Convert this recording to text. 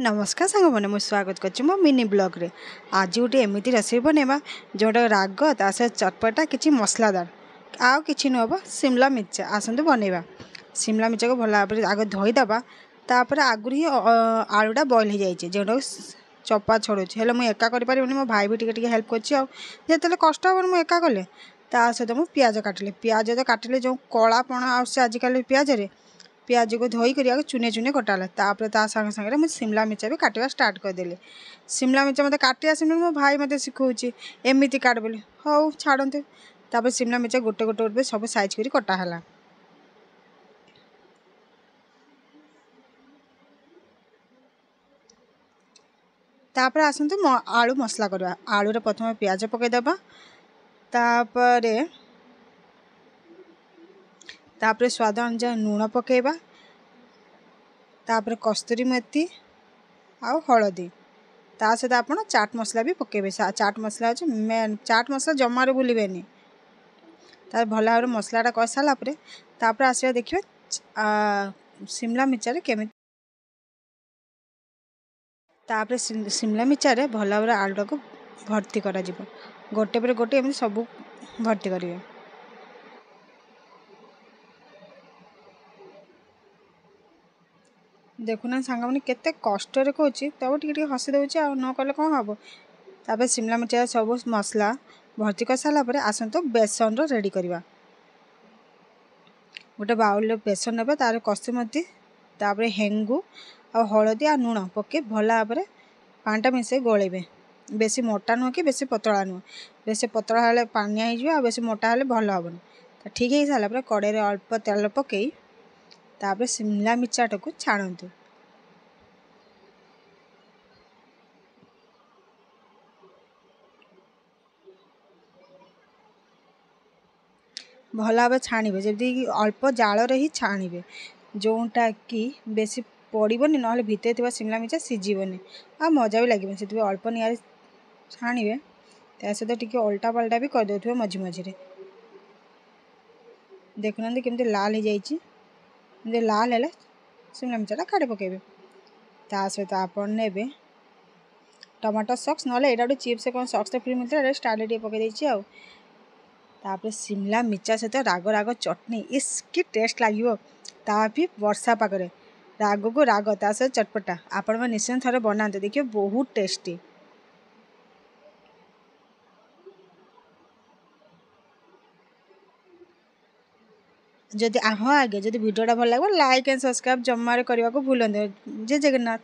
नमस्कार सांग मैंने मुझे स्वागत कर मो मिनी ब्लॉग रे। आज गोटे एमती रेसिपी बनवा जोटा राग ता सहित चटपटा किसी मसलादार आउ कि नुहब शिमला मिर्चा आसतु बनवा। शिमला मिर्चा को भल भाव आग धोईदबा तापर आगुरी ही आलूटा बॉयल हो जाए जोटा चपा छड़े हेल्ले मुझे एका कर मो भाई भी टे हेल्प कर कष्ट हे मुझे एका कले ता सहित मुझे पियाज काटिले पियाज तो काटिले जो कलापण आजिकल पियाज पियाज को धोई कर चुने चुने कटाला तापर ता संगे संगे मुझे शिमला मिर्चा भी काटा स्टार्ट करदेली। शिमला मिर्चा मत काटी आसनी मो भाई मत शिखौची एमती काट बोली हौ छाड़ते तापर शिमला मिर्चा गोटे गोटे गोटे सब साइज कर कटाला। तापर आसतु आलू मसला करवा आलू प्रथम पियाज पकईदबा तापर स्वाद अनुसार लुण पकेबा तापर कस्तूरी मेथी आउ हलदी ता सहित आप चाट मसला भी पकेबे। चाट मसला अच्छे मेन चाट मसला जमार भूलें तार भल भाव मसलाटा कर सारापर आसवा देखिए शिमला मिर्चा केमी तापर शिमला मिर्चा भल भाव आलूटा को भर्ती करा गोटे पर गोटे एमती सब भर्ती करेंगे। देखुना सांग मैंने केते कष्ट कहूँ तब टे हसी दूसरी न कले कौन हम। तापर शिमला मिर्चा सब मसला भर्ती कर सारापर आसतु बेसन रेडी करवा। गोटे बाउल बेसन ने तार कस्तूरी मेथी तापर हेंगू आ हलदी आ लुण पके भल भाव पानीटा मिसे गोलेबे। बेसी मोटा नुह कि बेसी पतला नुह बेसी पतला हेल्ले पानिया हो बेसी मोटा हेल्ले भल हेनी ठीक है सारापर कड़े अल्प तेल पकई तापर शिमला मिर्चाटा को छाणतु। भल भाव छाणवे जमी अल्प जाल ही छाणवे जोटा कि बेसी पड़ोनी ना भितर थी शिमला मिर्चा सीझीबनी आ मजा भी लगे से अल्प निआरे छाणवे ता सहित टी उल्टा पल्टा भी करदे मझी मझे। देखुना केमती लाल हो जाए लाल है शिमला मिर्चाटा काढ़ी पकेबे ता सहित आप ने टमाटो सॉक्स ना यहाँ गोटे चिप्स कौन सॉक्स तो फ्री मिलता है स्टार टे पकई तापर शिमला मिर्चा सहित राग राग चटनी इसकी टेस्ट लगे ता भी वर्षा पागरे राग को राग ता सहित चटपटा आपण निश्चय थे बनाते देखिए बहुत टेस्टी। जदि हाँ आगे जदि वीडियोटा भल लगे लाइक एंड सब्सक्राइब जमारे करने को भूलते। जय जगन्नाथ।